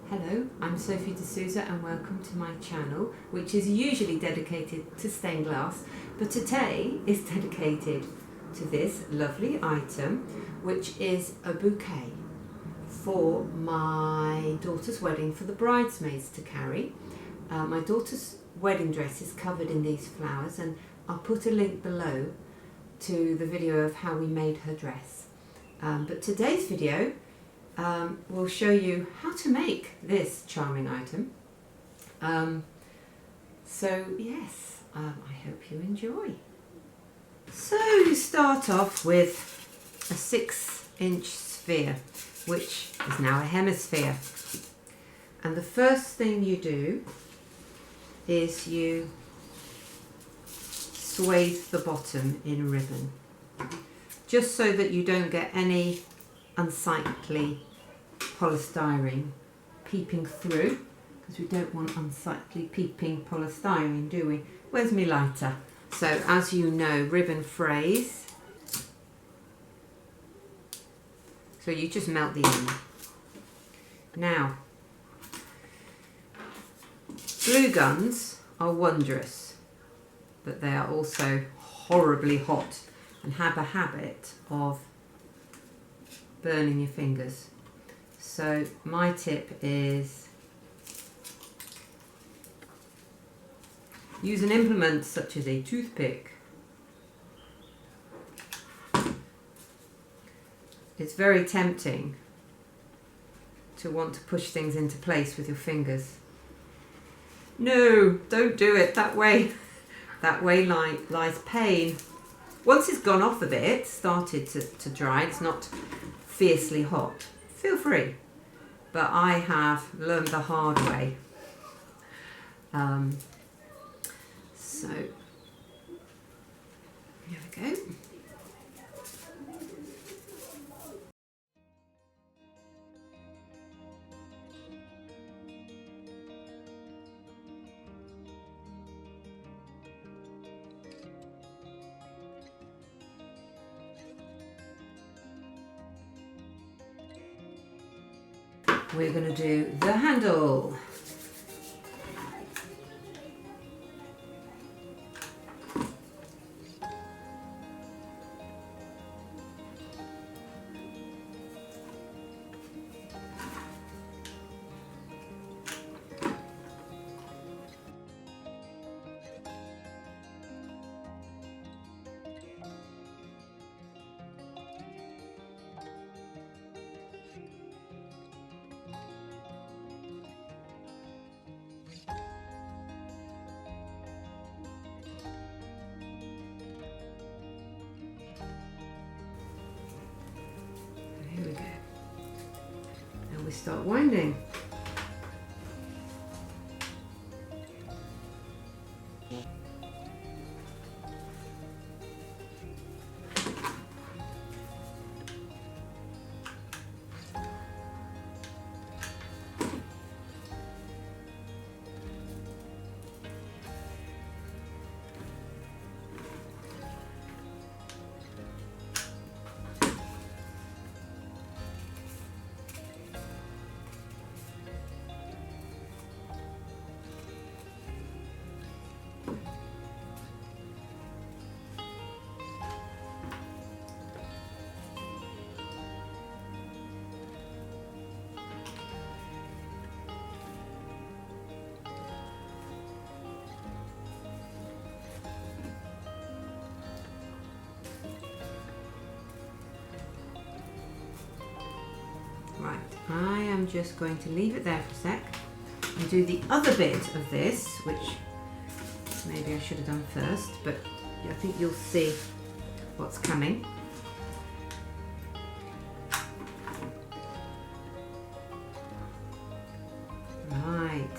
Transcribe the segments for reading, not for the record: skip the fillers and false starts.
Hello, I'm Sophie D'Souza and welcome to my channel, which is usually dedicated to stained glass, but today is dedicated to this lovely item, which is a bouquet for my daughter's wedding for the bridesmaids to carry. My daughter's wedding dress is covered in these flowers, and I'll put a link below to the video of how we made her dress. But today's video will show you how to make this charming item. So yes, I hope you enjoy. So you start off with a 6-inch sphere, which is now a hemisphere. And the first thing you do is you swathe the bottom in ribbon, just so that you don't get any unsightly polystyrene peeping through, because we don't want unsightly peeping polystyrene, do we? Where's my lighter? So as you know, ribbon frays, so you just melt the end. Now, glue guns are wondrous, but they are also horribly hot and have a habit of burning your fingers. So my tip is use an implement such as a toothpick. It's very tempting to want to push things into place with your fingers. No, don't do it that way. That way lies pain. Once it's gone off a bit, started to dry, it's not fiercely hot, feel free. But I have learned the hard way. So here we go. We're going to do the handle. Here we go. And we start winding. Right, I am just going to leave it there for a sec and do the other bit of this, which maybe I should have done first, but I think you'll see what's coming. Right.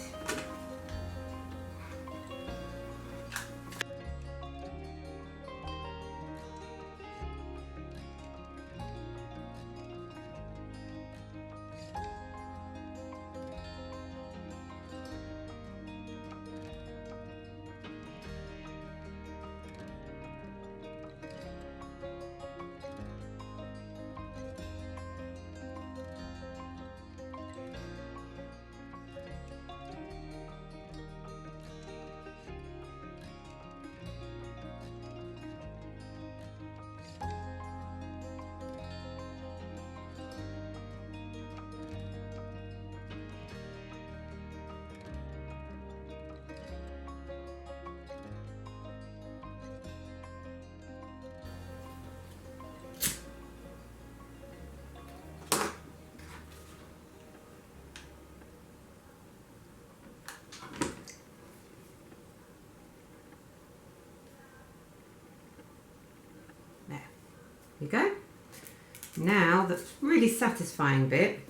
you go. Now the really satisfying bit,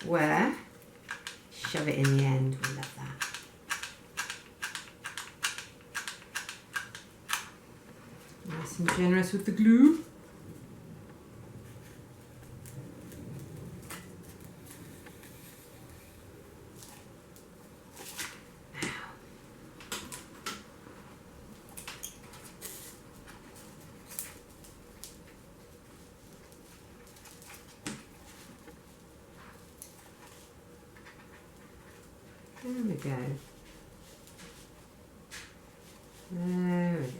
where shove it in the end. We love that. Nice and generous with the glue. There we go. There it is.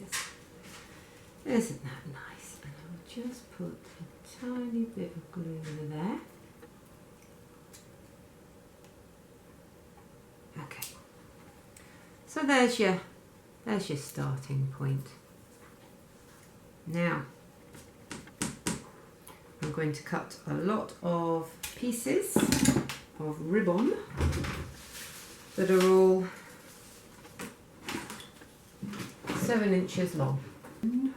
Isn't that nice? And I'll just put a tiny bit of glue over there. Okay. So there's your starting point. Now I'm going to cut a lot of pieces of ribbon that are all 7 inches long. 12.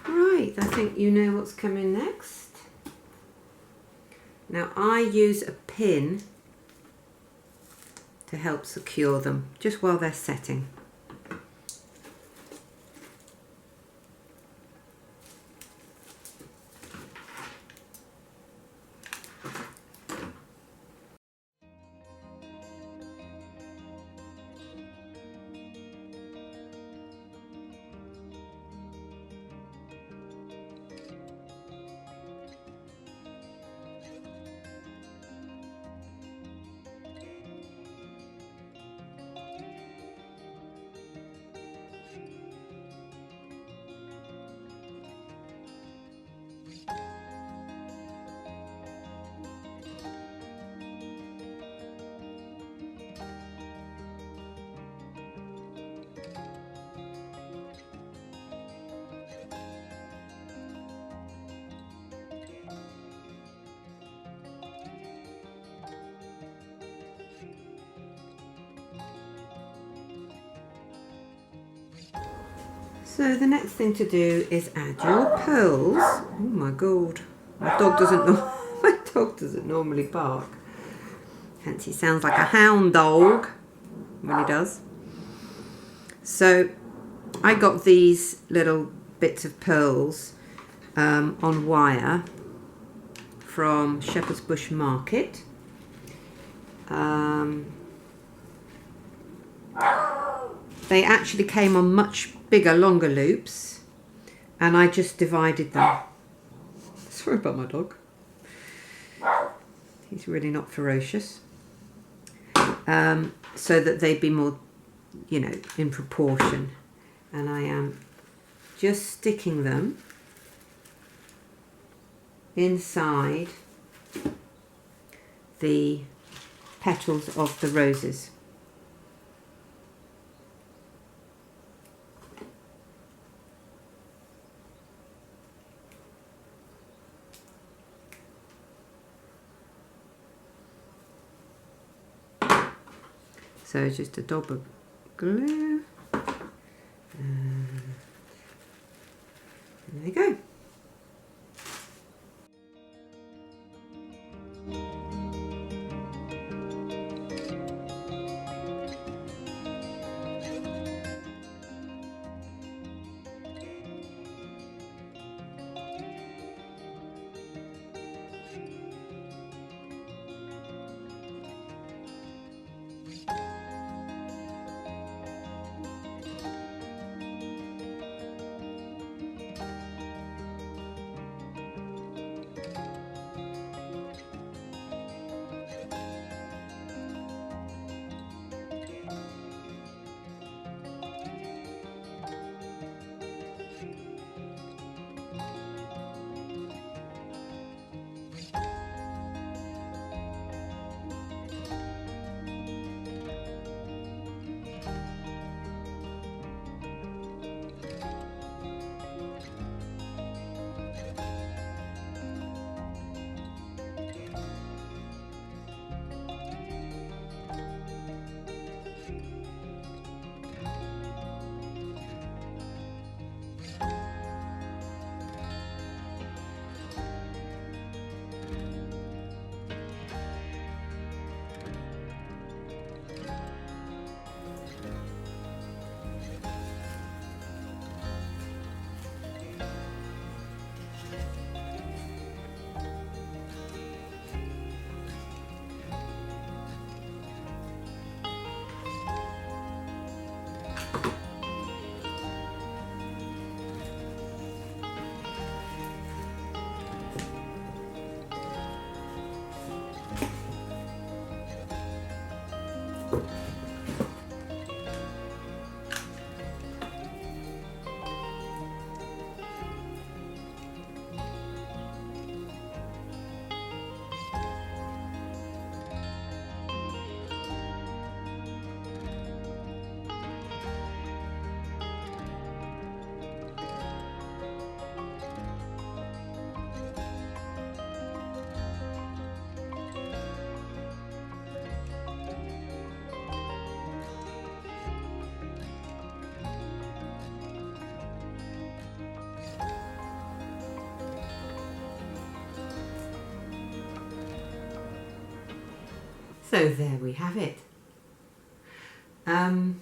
Right, I think you know what's coming next. Now I use a pin to help secure them just while they're setting. So the next thing to do is add your pearls. Oh my god, my dog doesn't normally bark. Hence he sounds like a hound dog when he does. So I got these little bits of pearls on wire from Shepherd's Bush Market. They actually came on much bigger, longer loops, and I just divided them Sorry about my dog. He's really not ferocious. So that they'd be more, you know, in proportion. And I am just sticking them inside the petals of the roses. So just a dab of glue. And there you go. So there we have it. I'm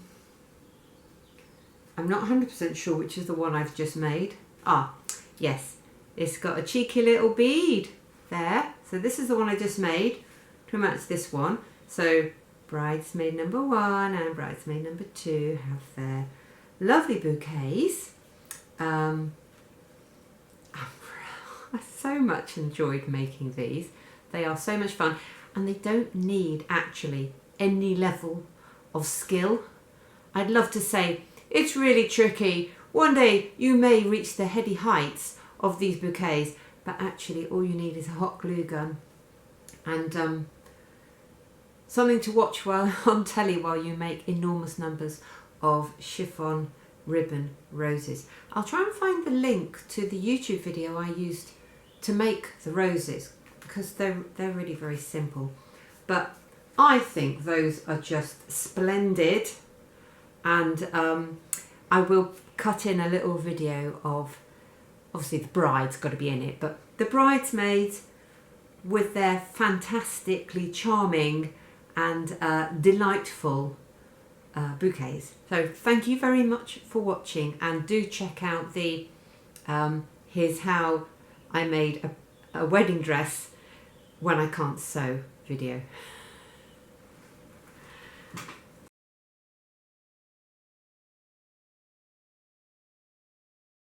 not 100% sure which is the one I've just made. Ah, yes, it's got a cheeky little bead there. So this is the one I just made to match this one. So bridesmaid number 1 and bridesmaid number 2 have their lovely bouquets. I so much enjoyed making these. They are so much fun. And they don't need actually any level of skill. I'd love to say it's really tricky. One day you may reach the heady heights of these bouquets, but actually all you need is a hot glue gun and something to watch while on telly while you make enormous numbers of chiffon ribbon roses. I'll try and find the link to the YouTube video I used to make the roses, because they're really very simple. But I think those are just splendid, and I will cut in a little video of, obviously the bride's got to be in it, but the bridesmaids with their fantastically charming and delightful bouquets. So thank you very much for watching, and do check out the here's how I made a wedding dress when I can't sew video.